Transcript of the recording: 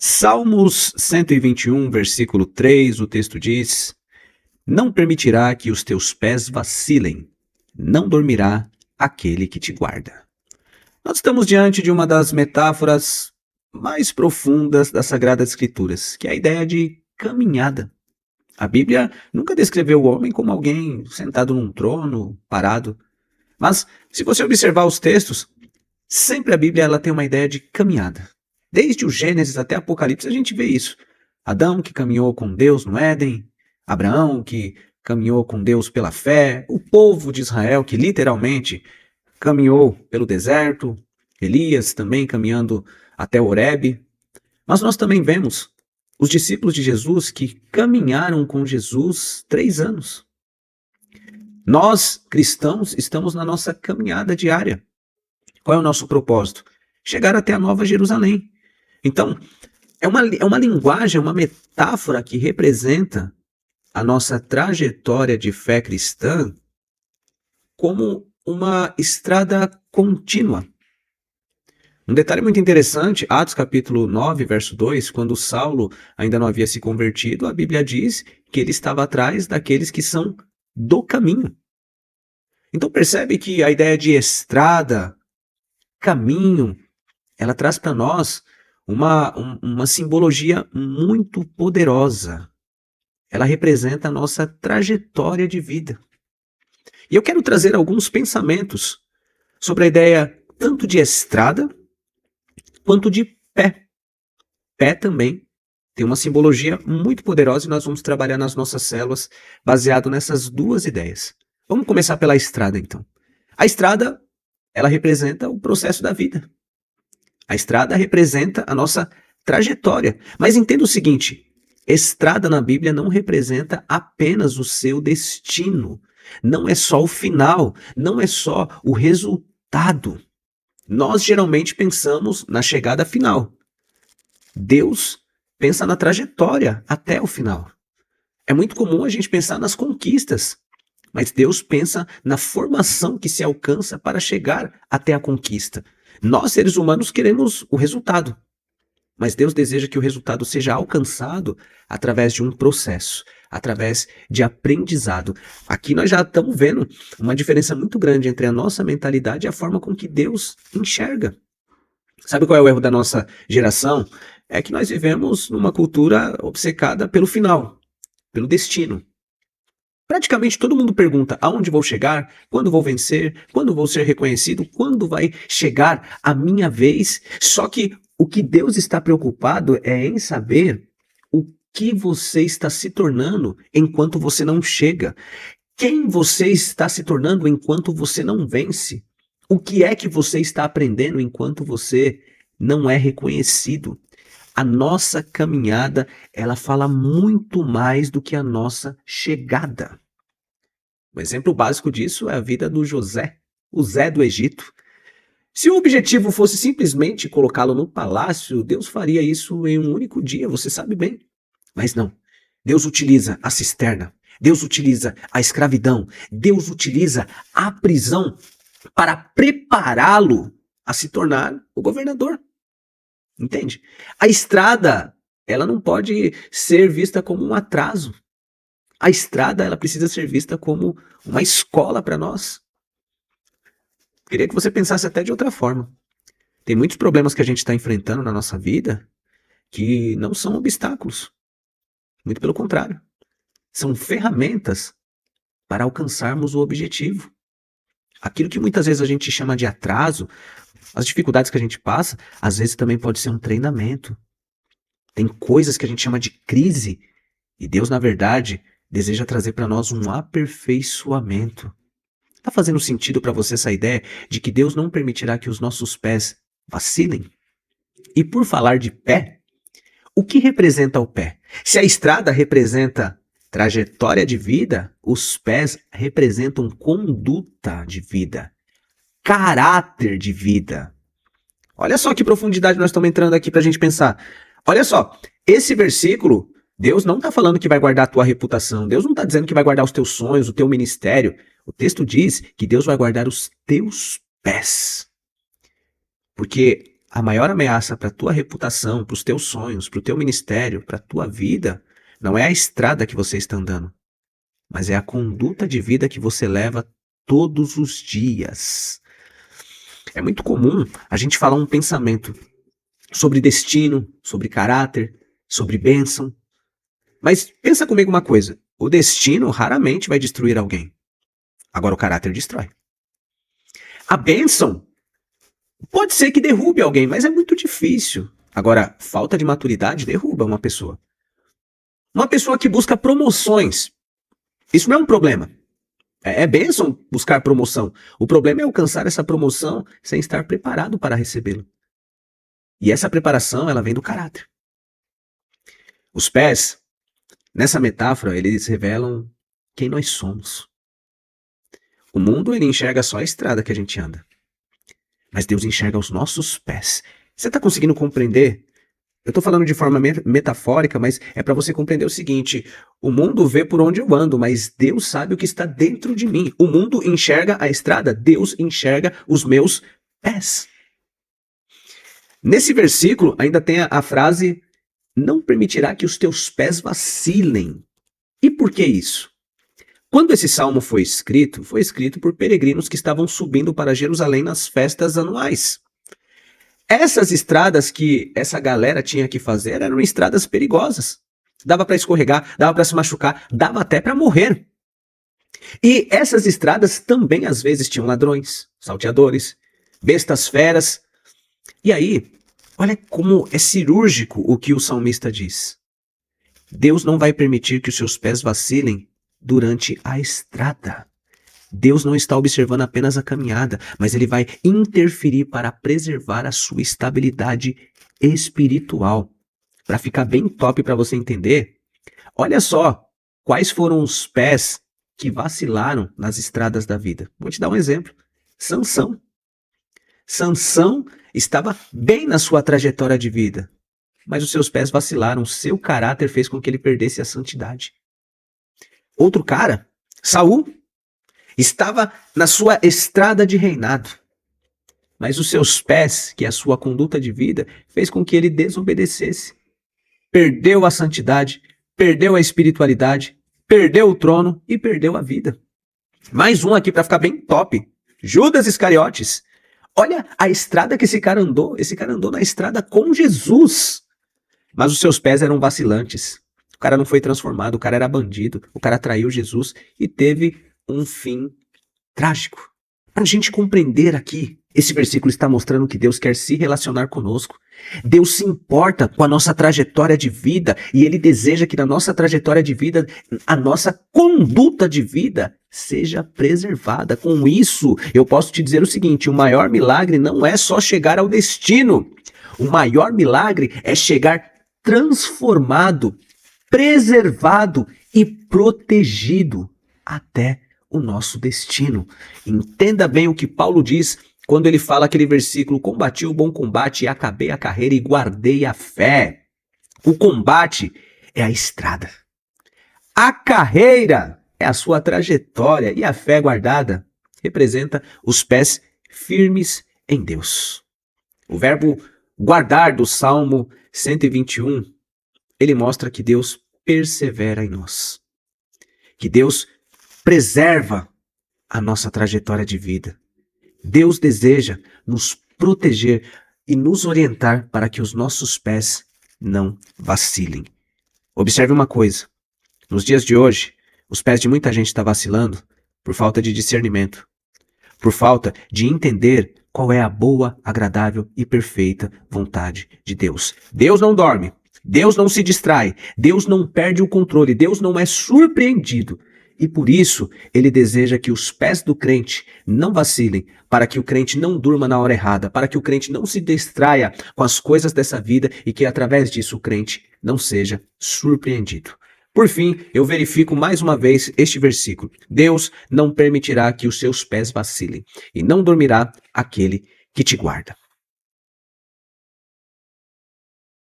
Salmos 121, versículo 3, o texto diz: Não permitirá que os teus pés vacilem, não dormirá aquele que te guarda. Nós estamos diante de uma das metáforas mais profundas das Sagradas Escrituras, que é a ideia de caminhada. A Bíblia nunca descreveu o homem como alguém sentado num trono, parado. Mas, se você observar os textos, sempre a Bíblia ela tem uma ideia de caminhada. Desde o Gênesis até Apocalipse a gente vê isso. Adão que caminhou com Deus no Éden, Abraão que caminhou com Deus pela fé, o povo de Israel que literalmente caminhou pelo deserto, Elias também caminhando até Horebe. Mas nós também vemos os discípulos de Jesus que caminharam com Jesus 3 anos. Nós, cristãos, estamos na nossa caminhada diária. Qual é o nosso propósito? Chegar até a Nova Jerusalém. Então, é uma linguagem, uma metáfora que representa a nossa trajetória de fé cristã como uma estrada contínua. Um detalhe muito interessante, Atos capítulo 9, verso 2, quando Saulo ainda não havia se convertido, a Bíblia diz que ele estava atrás daqueles que são do caminho. Então percebe que a ideia de estrada, caminho, ela traz para nós uma simbologia muito poderosa. Ela representa a nossa trajetória de vida. E eu quero trazer alguns pensamentos sobre a ideia tanto de estrada quanto de pé. Pé também tem uma simbologia muito poderosa e nós vamos trabalhar nas nossas células baseado nessas duas ideias. Vamos começar pela estrada, então. A estrada, ela representa o processo da vida. A estrada representa a nossa trajetória. Mas entenda o seguinte, estrada na Bíblia não representa apenas o seu destino. Não é só o final, não é só o resultado. Nós geralmente pensamos na chegada final. Deus pensa na trajetória até o final. É muito comum a gente pensar nas conquistas, mas Deus pensa na formação que se alcança para chegar até a conquista. Nós, seres humanos, queremos o resultado, mas Deus deseja que o resultado seja alcançado através de um processo, através de aprendizado. Aqui nós já estamos vendo uma diferença muito grande entre a nossa mentalidade e a forma com que Deus enxerga. Sabe qual é o erro da nossa geração? É que nós vivemos numa cultura obcecada pelo final, pelo destino. Praticamente todo mundo pergunta aonde vou chegar, quando vou vencer, quando vou ser reconhecido, quando vai chegar a minha vez. Só que o que Deus está preocupado é em saber o que você está se tornando enquanto você não chega. Quem você está se tornando enquanto você não vence. O que é que você está aprendendo enquanto você não é reconhecido. A nossa caminhada, ela fala muito mais do que a nossa chegada. Um exemplo básico disso é a vida do José, o Zé do Egito. Se o objetivo fosse simplesmente colocá-lo no palácio, Deus faria isso em um único dia, você sabe bem. Mas não. Deus utiliza a cisterna, Deus utiliza a escravidão, Deus utiliza a prisão para prepará-lo a se tornar o governador. Entende? A estrada, ela não pode ser vista como um atraso. A estrada, ela precisa ser vista como uma escola para nós. Queria que você pensasse até de outra forma. Tem muitos problemas que a gente está enfrentando na nossa vida que não são obstáculos. Muito pelo contrário. São ferramentas para alcançarmos o objetivo. Aquilo que muitas vezes a gente chama de atraso, as dificuldades que a gente passa, às vezes também pode ser um treinamento. Tem coisas que a gente chama de crise e Deus, na verdade, deseja trazer para nós um aperfeiçoamento. Está fazendo sentido para você essa ideia de que Deus não permitirá que os nossos pés vacilem? E por falar de pé, o que representa o pé? Se a estrada representa trajetória de vida, os pés representam conduta de vida, caráter de vida. Olha só que profundidade nós estamos entrando aqui para a gente pensar. Olha só, esse versículo, Deus não está falando que vai guardar a tua reputação, Deus não está dizendo que vai guardar os teus sonhos, o teu ministério. O texto diz que Deus vai guardar os teus pés. Porque a maior ameaça para a tua reputação, para os teus sonhos, para o teu ministério, para a tua vida, não é a estrada que você está andando, mas é a conduta de vida que você leva todos os dias. É muito comum a gente falar um pensamento sobre destino, sobre caráter, sobre bênção. Mas pensa comigo uma coisa, o destino raramente vai destruir alguém. Agora o caráter destrói. A bênção pode ser que derrube alguém, mas é muito difícil. Agora, falta de maturidade derruba uma pessoa. Uma pessoa que busca promoções, isso não é um problema. É bênção buscar promoção. O problema é alcançar essa promoção sem estar preparado para recebê-la. E essa preparação, ela vem do caráter. Os pés, nessa metáfora, eles revelam quem nós somos. O mundo, ele enxerga só a estrada que a gente anda. Mas Deus enxerga os nossos pés. Você está conseguindo compreender? Eu estou falando de forma metafórica, mas é para você compreender o seguinte: o mundo vê por onde eu ando, mas Deus sabe o que está dentro de mim. O mundo enxerga a estrada, Deus enxerga os meus pés. Nesse versículo ainda tem a frase: não permitirá que os teus pés vacilem. E por que isso? Quando esse salmo foi escrito por peregrinos que estavam subindo para Jerusalém nas festas anuais. Essas estradas que essa galera tinha que fazer eram estradas perigosas. Dava para escorregar, dava para se machucar, dava até para morrer. E essas estradas também às vezes tinham ladrões, salteadores, bestas feras. E aí, olha como é cirúrgico o que o salmista diz. Deus não vai permitir que os seus pés vacilem durante a estrada. Deus não está observando apenas a caminhada, mas ele vai interferir para preservar a sua estabilidade espiritual. Para ficar bem top para você entender, olha só quais foram os pés que vacilaram nas estradas da vida. Vou te dar um exemplo. Sansão. Sansão estava bem na sua trajetória de vida, mas os seus pés vacilaram, o seu caráter fez com que ele perdesse a santidade. Outro cara, Saul, estava na sua estrada de reinado, mas os seus pés, que é a sua conduta de vida, fez com que ele desobedecesse. Perdeu a santidade, perdeu a espiritualidade, perdeu o trono e perdeu a vida. Mais um aqui para ficar bem top. Judas Iscariotes. Olha a estrada que esse cara andou. Esse cara andou na estrada com Jesus. Mas os seus pés eram vacilantes. O cara não foi transformado, o cara era bandido. O cara traiu Jesus e teve um fim trágico. Para a gente compreender aqui, esse versículo está mostrando que Deus quer se relacionar conosco. Deus se importa com a nossa trajetória de vida e Ele deseja que na nossa trajetória de vida, a nossa conduta de vida seja preservada. Com isso, eu posso te dizer o seguinte: o maior milagre não é só chegar ao destino. O maior milagre é chegar transformado, preservado e protegido até o nosso destino. Entenda bem o que Paulo diz quando ele fala aquele versículo: combati o bom combate e acabei a carreira e guardei a fé. O combate é a estrada. A carreira é a sua trajetória e a fé guardada representa os pés firmes em Deus. O verbo guardar do Salmo 121, ele mostra que Deus persevera em nós. Que Deus preserva a nossa trajetória de vida. Deus deseja nos proteger e nos orientar para que os nossos pés não vacilem. Observe uma coisa: nos dias de hoje, os pés de muita gente estão vacilando por falta de discernimento, por falta de entender qual é a boa, agradável e perfeita vontade de Deus. Deus não dorme, Deus não se distrai, Deus não perde o controle, Deus não é surpreendido. E por isso, ele deseja que os pés do crente não vacilem, para que o crente não durma na hora errada, para que o crente não se distraia com as coisas dessa vida e que através disso o crente não seja surpreendido. Por fim, eu verifico mais uma vez este versículo: Deus não permitirá que os seus pés vacilem, e não dormirá aquele que te guarda.